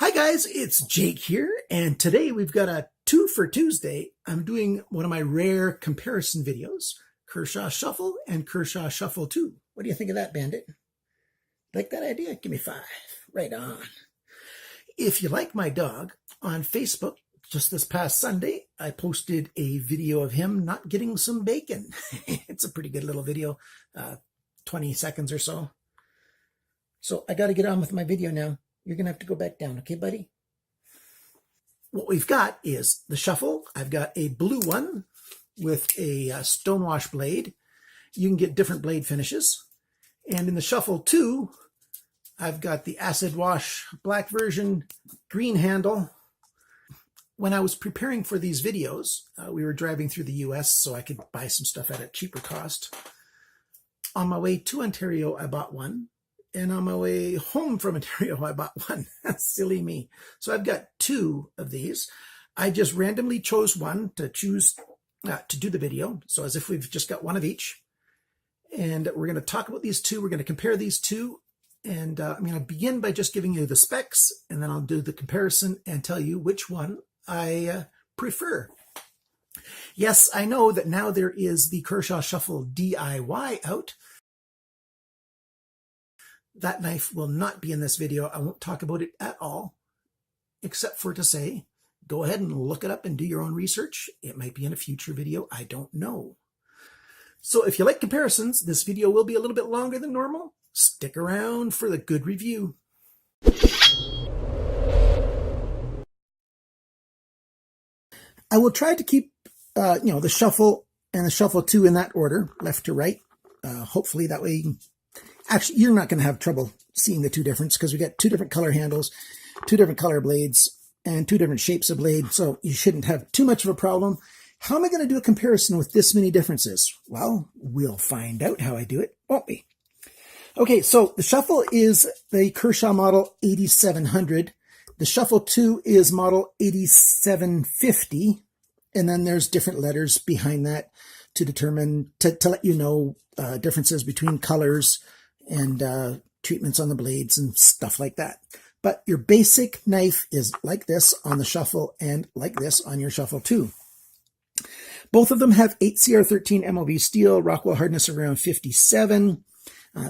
Hi guys, it's Jake here, and today we've got a 2 for Tuesday. I'm doing one of my rare comparison videos, Kershaw Shuffle and Kershaw Shuffle 2. What do you think of that, Bandit? Like that idea? Give me 5. Right on. If you like my dog, on Facebook, just this past Sunday, I posted a video of him not getting some bacon. It's a pretty good little video, 20 seconds or so. So I got to get on with my video now. You're going to have to go back down, okay, buddy? What we've got is the shuffle. I've got a blue one with a stonewash blade. You can get different blade finishes. And in the shuffle 2, I've got the acid wash black version, green handle. When I was preparing for these videos, we were driving through the US so I could buy some stuff at a cheaper cost. On my way to Ontario, I bought one. And on my way home from Ontario, I bought one. Silly me. So I've got 2 of these. I just randomly chose one to choose to do the video. So as if we've just got one of each. And we're going to talk about these 2. We're going to compare these 2. And I'm going to begin by just giving you the specs. And then I'll do the comparison and tell you which one I prefer. Yes, I know that now there is the Kershaw Shuffle DIY out. That knife will not be in this video. I won't talk about it at all, except for to say, go ahead and look it up and do your own research. It might be in a future video. I don't know. So if you like comparisons, this video will be a little bit longer than normal. Stick around for the good review. I will try to keep, the shuffle and the shuffle 2 in that order, left to right. Hopefully that way you can... Actually, you're not going to have trouble seeing the 2 differences because we got 2 different color handles, 2 different color blades, and 2 different shapes of blade, so you shouldn't have too much of a problem. How am I going to do a comparison with this many differences? Well, we'll find out how I do it, won't we? Okay, so the shuffle is the Kershaw model 8700. The shuffle 2 is model 8750, and then there's different letters behind that to determine, to let you know differences between colors and treatments on the blades and stuff like that. But your basic knife is like this on the shuffle and like this on your shuffle 2. Both of them have 8CR13 MOV steel, Rockwell hardness around 57.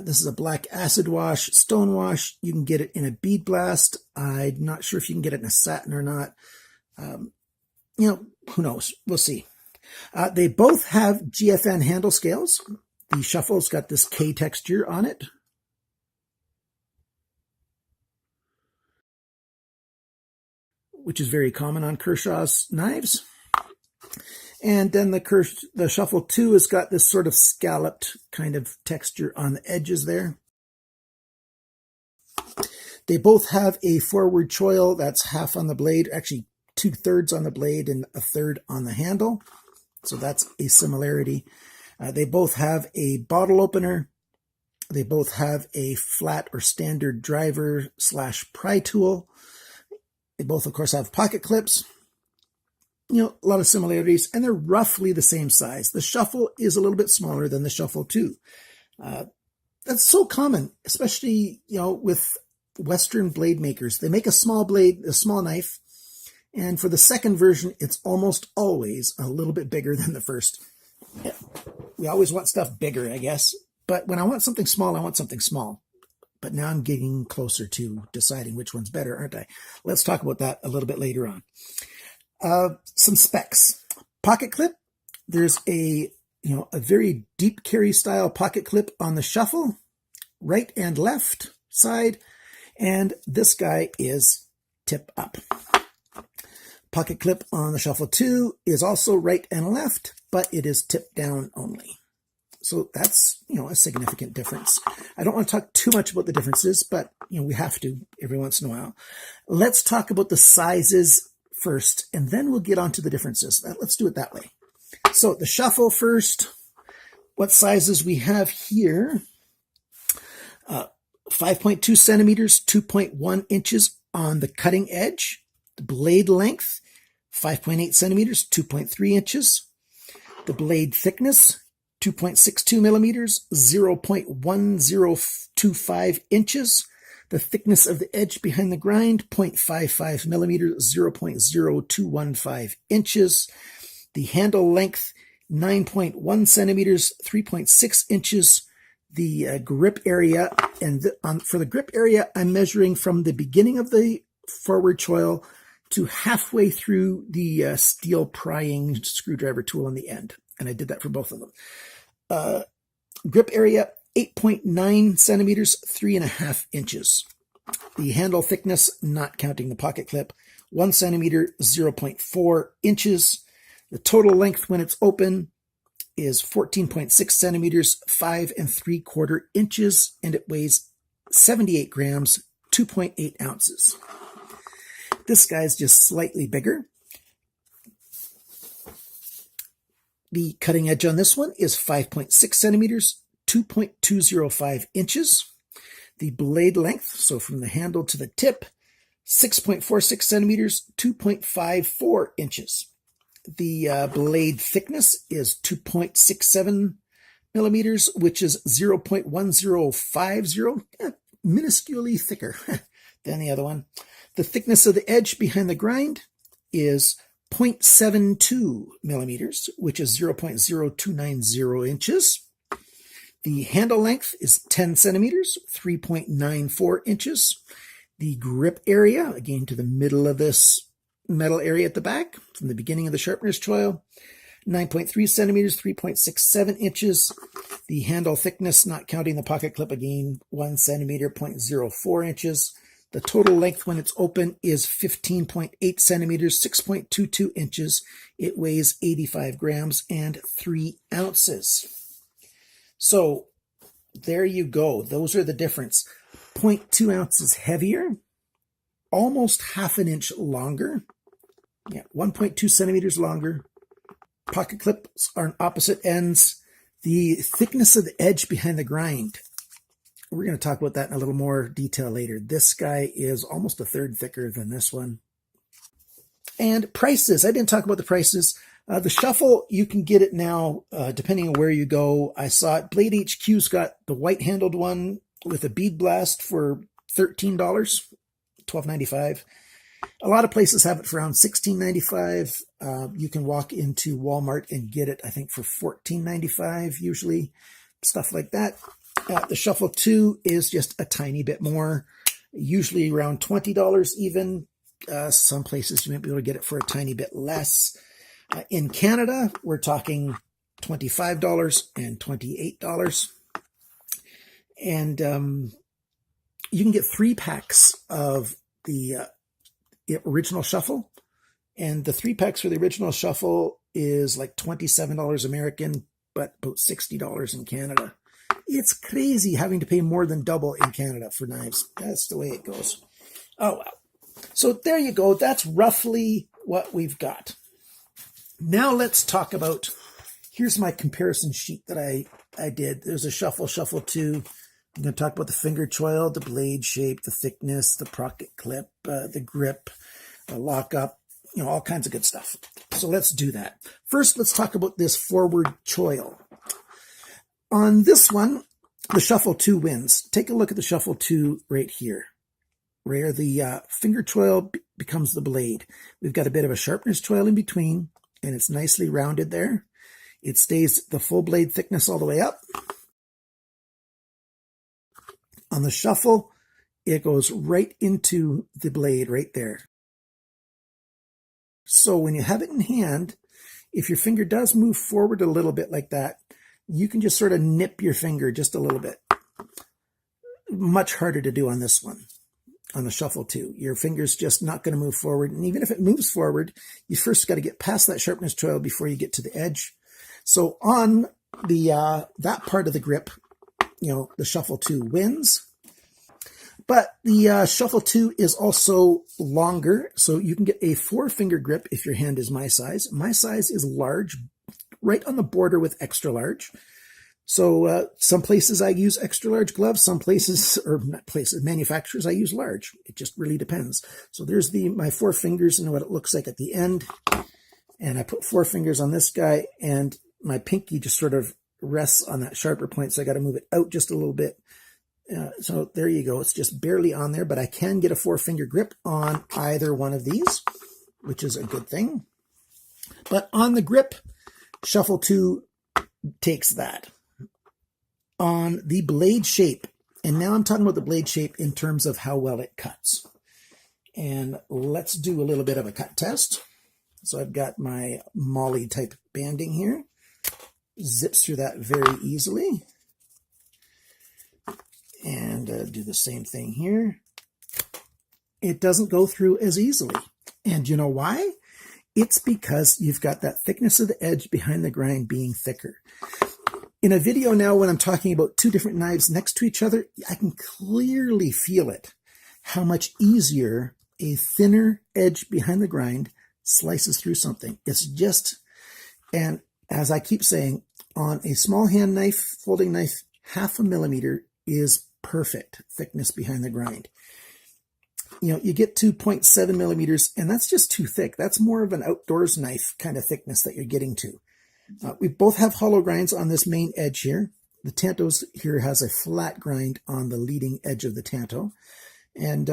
This is a black acid wash, stone wash. You can get it in a bead blast. I'm not sure if you can get it in a satin or not. Who knows? We'll see. They both have GFN handle scales. The shuffle's got this K texture on it. Which is very common on Kershaw's knives. And then the shuffle 2 has got this sort of scalloped kind of texture on the edges there. They both have a forward choil that's half on the blade, actually 2/3 on the blade and 1/3 on the handle. So that's a similarity. They both have a bottle opener. They both have a flat or standard driver / pry tool. They both, of course, have pocket clips. A lot of similarities, and they're roughly the same size. The shuffle is a little bit smaller than the shuffle 2. That's so common, especially, with Western blade makers. They make a small blade, a small knife, and for the second version, it's almost always a little bit bigger than the first. Yeah. We always want stuff bigger, I guess. But when I want something small, I want something small. But now I'm getting closer to deciding which one's better, aren't I? Let's talk about that a little bit later on. Some specs. Pocket clip. There's a very deep carry style pocket clip on the shuffle, right and left side. And this guy is tip up. Pocket clip on the shuffle 2 is also right and left, but it is tip down only. So that's, a significant difference. I don't want to talk too much about the differences, but, we have to every once in a while. Let's talk about the sizes first, and then we'll get on to the differences. Let's do it that way. So the shuffle first, what sizes we have here, 5.2 centimeters, 2.1 inches on the cutting edge. The blade length, 5.8 centimeters, 2.3 inches. The blade thickness, 2.62 millimeters, 0.1025 inches. The thickness of the edge behind the grind, 0.55 millimeters, 0.0215 inches. The handle length, 9.1 centimeters, 3.6 inches. The grip area, and for the grip area, I'm measuring from the beginning of the forward choil to halfway through the steel prying screwdriver tool on the end. And I did that for both of them. Grip area, 8.9 centimeters, 3.5 inches. The handle thickness, not counting the pocket clip, 1 centimeter, 0.4 inches. The total length when it's open is 14.6 centimeters, 5 3/4 inches, and it weighs 78 grams, 2.8 ounces. This guy's just slightly bigger. The cutting edge on this one is 5.6 centimeters, 2.205 inches. The blade length, so from the handle to the tip, 6.46 centimeters, 2.54 inches. The blade thickness is 2.67 millimeters, which is 0.1050, minusculely thicker than the other one. The thickness of the edge behind the grind is 0.72 millimeters, which is 0.0290 inches. The handle length is 10 centimeters, 3.94 inches. The grip area, again to the middle of this metal area at the back, from the beginning of the sharpener's choil, 9.3 centimeters, 3.67 inches. The handle thickness, not counting the pocket clip, again, 1 centimeter, 0.04 inches. The total length when it's open is 15.8 centimeters, 6.22 inches. It weighs 85 grams and 3 ounces. So there you go. Those are the difference. 0.2 ounces heavier, almost half an inch longer. Yeah, 1.2 centimeters longer. Pocket clips are on opposite ends. The thickness of the edge behind the grind, we're going to talk about that in a little more detail later. This guy is almost a third thicker than this one. And prices. I didn't talk about the prices. The shuffle, you can get it now depending on where you go. I saw it. Blade HQ's got the white-handled one with a bead blast for $13, $12.95. A lot of places have it for around $16.95. You can walk into Walmart and get it, I think, for $14.95 usually, stuff like that. The Shuffle 2 is just a tiny bit more, usually around $20 even. Some places you might be able to get it for a tiny bit less. In Canada, we're talking $25 and $28. And you can get 3 packs of the original Shuffle. And the 3 packs for the original Shuffle is like $27 American, but about $60 in Canada. It's crazy having to pay more than double in Canada for knives. That's the way it goes. Oh, well. So there you go. That's roughly what we've got. Now let's talk about, here's my comparison sheet that I did. There's a Shuffle, Shuffle 2. I'm going to talk about the finger choil, the blade shape, the thickness, the pocket clip, the grip, the lockup, all kinds of good stuff. So let's do that. First, let's talk about this forward choil. On this one, the Shuffle 2 wins. Take a look at the Shuffle 2 right here, where the finger choil becomes the blade. We've got a bit of a sharpener's choil in between, and it's nicely rounded there. It stays the full blade thickness all the way up. On the Shuffle, it goes right into the blade right there. So when you have it in hand, if your finger does move forward a little bit like that, you can just sort of nip your finger just a little bit. Much harder to do on this one, on the Shuffle 2. Your finger's just not going to move forward. And even if it moves forward, you first got to get past that sharpener's choil before you get to the edge. So on the that part of the grip, the Shuffle 2 wins. But the Shuffle 2 is also longer, so you can get a 4-finger grip if your hand is my size. My size is large, right on the border with extra large. So some places I use extra large gloves, some places, or not places, manufacturers, I use large. It just really depends. So there's my 4 fingers and what it looks like at the end. And I put 4 fingers on this guy, and my pinky just sort of rests on that sharper point, so I got to move it out just a little bit So there you go. It's just barely on there, but I can get a 4-finger grip on either one of these, which is a good thing. But on the grip, Shuffle 2 takes that. On the blade shape, and now I'm talking about the blade shape in terms of how well it cuts. And let's do a little bit of a cut test. So I've got my Molly type banding here. Zips through that very easily. And do the same thing here. It doesn't go through as easily. And you know why? It's because you've got that thickness of the edge behind the grind being thicker. In a video now, when I'm talking about two different knives next to each other, I can clearly feel it, how much easier a thinner edge behind the grind slices through something. It's just, and as I keep saying, on a small hand knife, folding knife, 0.5 millimeter is perfect thickness behind the grind. You know, you get to 0.7 millimeters, and that's just too thick. That's more of an outdoors knife kind of thickness that you're getting to. We both have hollow grinds on this main edge here. The Tanto's here has a flat grind on the leading edge of the Tanto. And,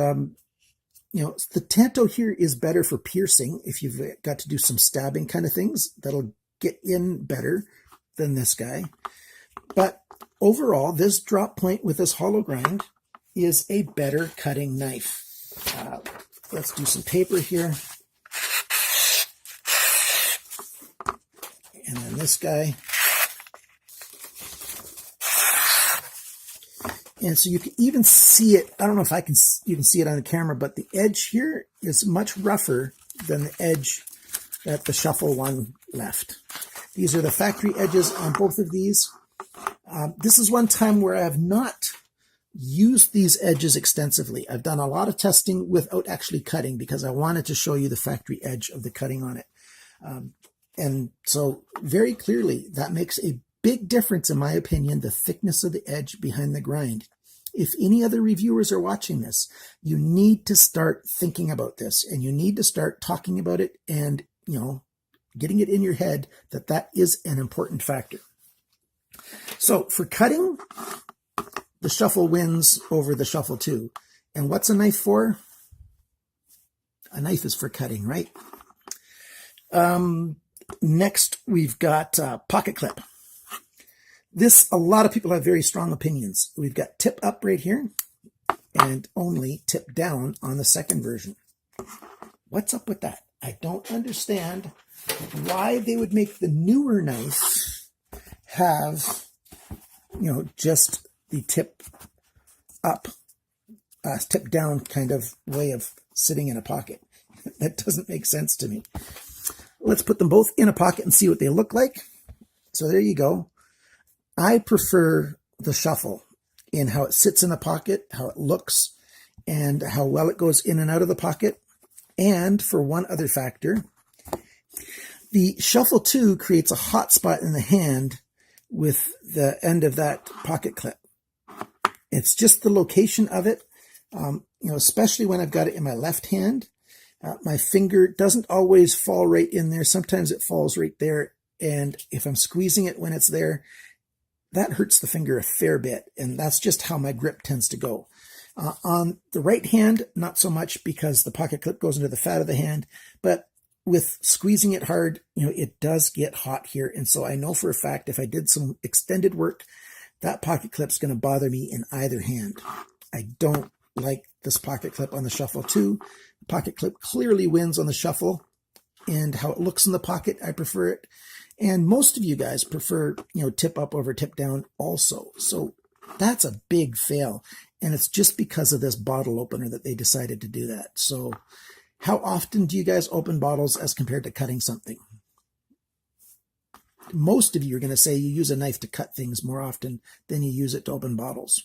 you know, the Tanto here is better for piercing. If you've got to do some stabbing kind of things, that'll get in better than this guy. But overall, this drop point with this hollow grind is a better cutting knife. Let's do some paper here. And then this guy. And so you can even see it. I don't know if you can see it on the camera, but the edge here is much rougher than the edge that the Shuffle one left. These are the factory edges on both of these. This is one time where I have not used these edges extensively. I've done a lot of testing without actually cutting because I wanted to show you the factory edge of the cutting on it. And so very clearly that makes a big difference, in my opinion, the thickness of the edge behind the grind. If any other reviewers are watching this, you need to start thinking about this, and you need to start talking about it and, you know, getting it in your head that that is an important factor. So for cutting, the Shuffle wins over the Shuffle 2. And what's a knife for? A knife is for cutting, right? Next, we've got pocket clip. This, a lot of people have very strong opinions. We've got tip up right here and only tip down on the second version. What's up with that? I don't understand why they would make the newer knife have, you know, just the tip up, tip down kind of way of sitting in a pocket. That doesn't make sense to me. Let's put them both in a pocket and see what they look like. So there you go. I prefer the Shuffle in how it sits in the pocket, how it looks, and how well it goes in and out of the pocket. And for one other factor, the Shuffle 2 creates a hot spot in the hand with the end of that pocket clip. It's just the location of it, you know, especially when I've got it in my left hand. My finger doesn't always fall right in there. Sometimes it falls right there. And if I'm squeezing it when it's there, that hurts the finger a fair bit. And that's just how my grip tends to go. On the right hand, not so much because the pocket clip goes into the fat of the hand. But with squeezing it hard, you know, it does get hot here. And so I know for a fact if I did some extended work, that pocket clip's going to bother me in either hand. I don't like this pocket clip on the Shuffle 2. Pocket clip clearly wins on the Shuffle, and how it looks in the pocket, I prefer it. And most of you guys prefer, you know, tip up over tip down also. So that's a big fail. And it's just because of this bottle opener that they decided to do that. So how often do you guys open bottles as compared to cutting something? Most of you are going to say you use a knife to cut things more often than you use it to open bottles.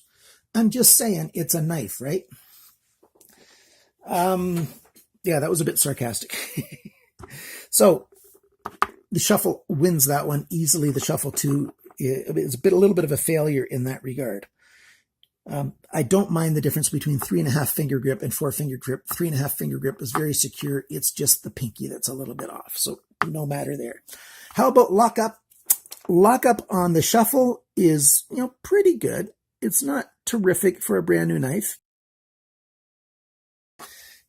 I'm just saying it's a knife, right? Yeah, that was a bit sarcastic. So the Shuffle wins that one easily. The Shuffle 2 is a little bit of a failure in that regard. I don't mind the difference between 3.5 finger grip and 4 finger grip. 3.5 finger grip is very secure. It's just the pinky that's a little bit off. So no matter there. How about lockup? Lockup on the Shuffle is, you know, pretty good. It's not terrific for a brand new knife.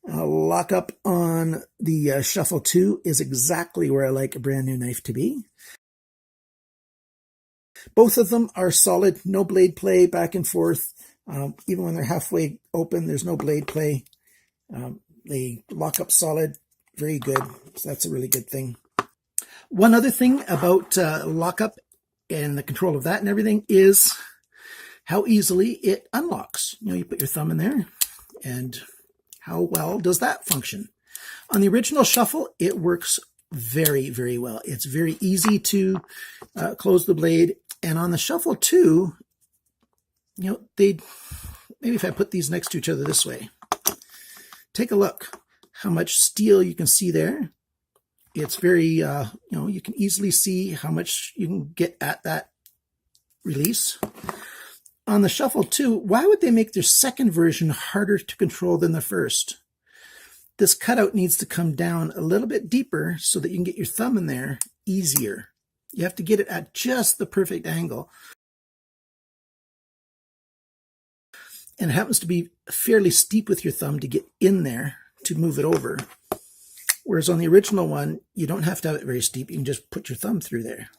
Lockup on the Shuffle 2 is exactly where I like a brand new knife to be. Both of them are solid, no blade play back and forth. Even when they're halfway open, there's no blade play. They lock up solid, very good. So that's a really good thing. One other thing about Lockup and the control of that and everything is how easily it unlocks. You put your thumb in there, and how well does that function? On the original Shuffle, it works very, very well. It's very easy to close the blade. And on the Shuffle 2, maybe if I put these next to each other this way, take a look how much steel you can see there. It's very, you can easily see how much you can get at that release. On the Shuffle 2, why would they make their second version harder to control than the first? This cutout needs to come down a little bit deeper so that you can get your thumb in there easier. You have to get it at just the perfect angle. And it happens to be fairly steep with your thumb to get in there to move it over. Whereas on the original one, you don't have to have it very steep. You can just put your thumb through there.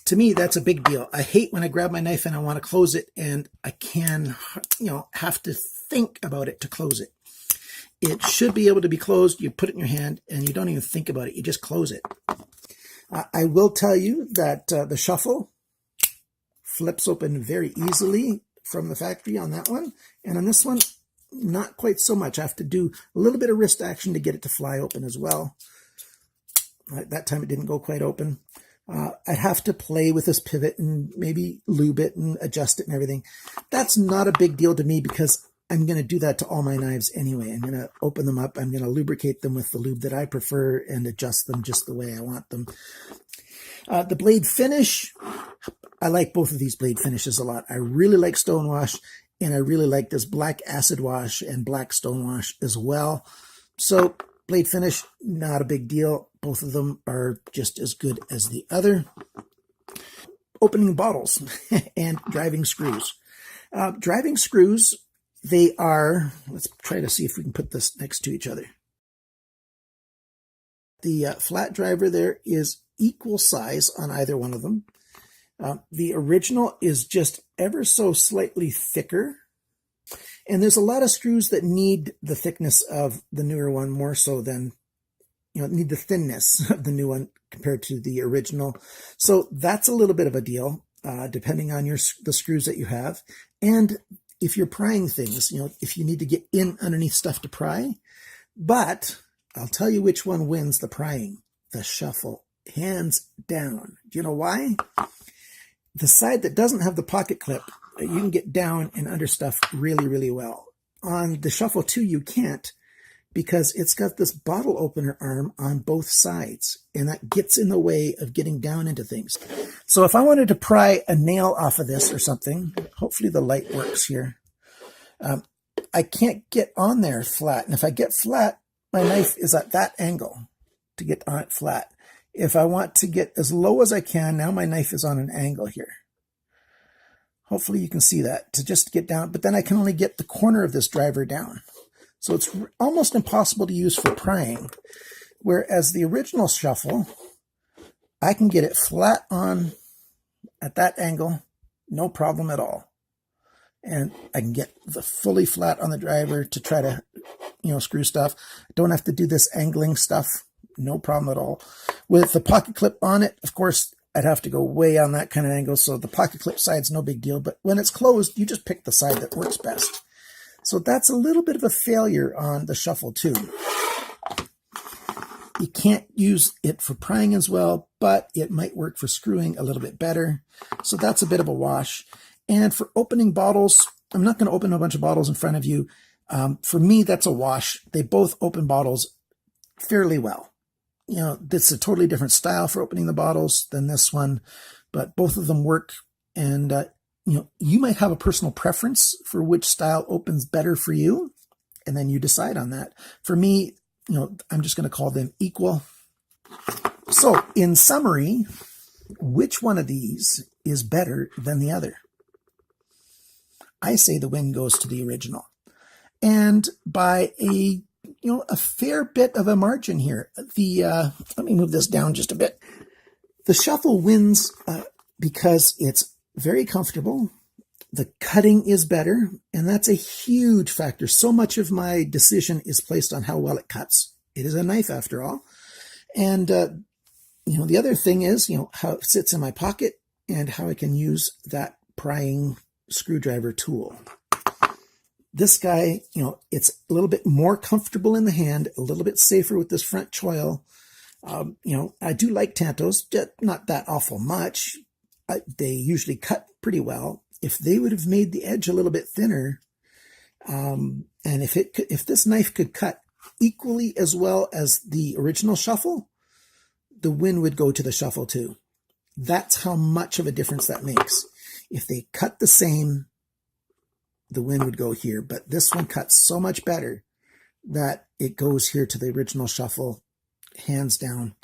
To me, that's a big deal. I hate when I grab my knife and I want to close it and I have to think about it to close it. It should be able to be closed. You put it in your hand and you don't even think about it. You just close it. I will tell you that the Shuffle flips open very easily from the factory on that one. And on this one, not quite so much. I have to do a little bit of wrist action to get it to fly open as well. That time it didn't go quite open. I'd have to play with this pivot and maybe lube it and adjust it and everything. That's not a big deal to me because I'm going to do that to all my knives anyway. I'm going to open them up. I'm going to lubricate them with the lube that I prefer and adjust them just the way I want them. The blade finish, I like both of these blade finishes a lot. I really like Stonewash, and I really like this black acid wash and black Stonewash as well. So blade finish, not a big deal. Both of them are just as good as the other. Opening bottles and driving screws. Driving screws, they are, let's try to see if we can put this next to each other. The flat driver there is equal size on either one of them. The original is just ever so slightly thicker. And there's a lot of screws that need the thickness of the newer one more so than, need the thinness of the new one compared to the original. So that's a little bit of a deal, depending on the screws that you have. And if you're prying things, if you need to get in underneath stuff to pry. But I'll tell you which one wins the prying, the Shuffle, hands down. Do you know why? The side that doesn't have the pocket clip, you can get down and under stuff really, really well. On the Shuffle 2, you can't, because it's got this bottle opener arm on both sides, and that gets in the way of getting down into things. So if I wanted to pry a nail off of this or something, hopefully the light works here, I can't get on there flat. And if I get flat, my knife is at that angle to get on it flat. If I want to get as low as I can, now my knife is on an angle here. Hopefully you can see that, to just get down, but then I can only get the corner of this driver down. So it's almost impossible to use for prying. Whereas the original Shuffle, I can get it flat on at that angle, no problem at all. And I can get the fully flat on the driver to try to, screw stuff. I don't have to do this angling stuff, no problem at all. With the pocket clip on it, of course, I'd have to go way on that kind of angle. So the pocket clip side's no big deal, but when it's closed, you just pick the side that works best. So that's a little bit of a failure on the Shuffle 2. You can't use it for prying as well, but it might work for screwing a little bit better. So that's a bit of a wash. And for opening bottles, I'm not going to open a bunch of bottles in front of you. For me, that's a wash. They both open bottles fairly well. This is a totally different style for opening the bottles than this one, but both of them work. And, you might have a personal preference for which style opens better for you, and then you decide on that. For me, I'm just going to call them equal. So in summary, which one of these is better than the other? I say the win goes to the original. And by a fair bit of a margin here. Let me move this down just a bit. The shuffle wins because it's very comfortable. The cutting is better, and that's a huge factor. So much of my decision is placed on how well it cuts. It is a knife after all. And the other thing is, how it sits in my pocket and how I can use that prying screwdriver tool. This guy, it's a little bit more comfortable in the hand, a little bit safer with this front choil. I do like Tantos, not that awful much. They usually cut pretty well. If they would have made the edge a little bit thinner, and if this knife could cut equally as well as the original shuffle, the win would go to the shuffle too. That's how much of a difference that makes. If they cut the same, the win would go here, but this one cuts so much better that it goes here to the original shuffle, hands down.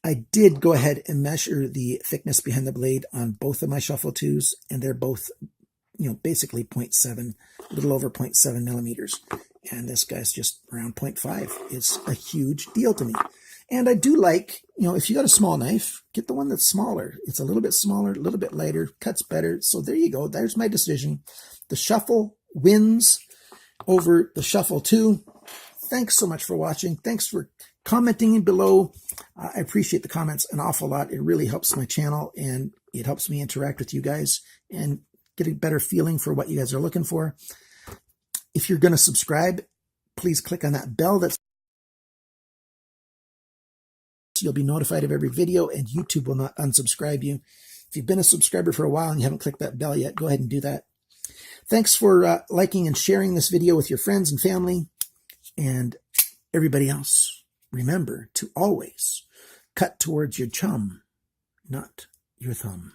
I did go ahead and measure the thickness behind the blade on both of my shuffle 2s, and they're both, basically 0.7, a little over 0.7 millimeters. And this guy's just around 0.5. It's a huge deal to me. And I do like, if you got a small knife, get the one that's smaller. It's a little bit smaller, a little bit lighter, cuts better. So there you go. There's my decision. The shuffle wins over the shuffle 2. Thanks so much for watching. Thanks for commenting below. I appreciate the comments an awful lot. It really helps my channel, and it helps me interact with you guys and get a better feeling for what you guys are looking for. If you're going to subscribe, please click on that bell. You'll be notified of every video, and YouTube will not unsubscribe you. If you've been a subscriber for a while and you haven't clicked that bell yet, go ahead and do that. Thanks for liking and sharing this video with your friends and family and everybody else. Remember to always cut towards your chum, not your thumb.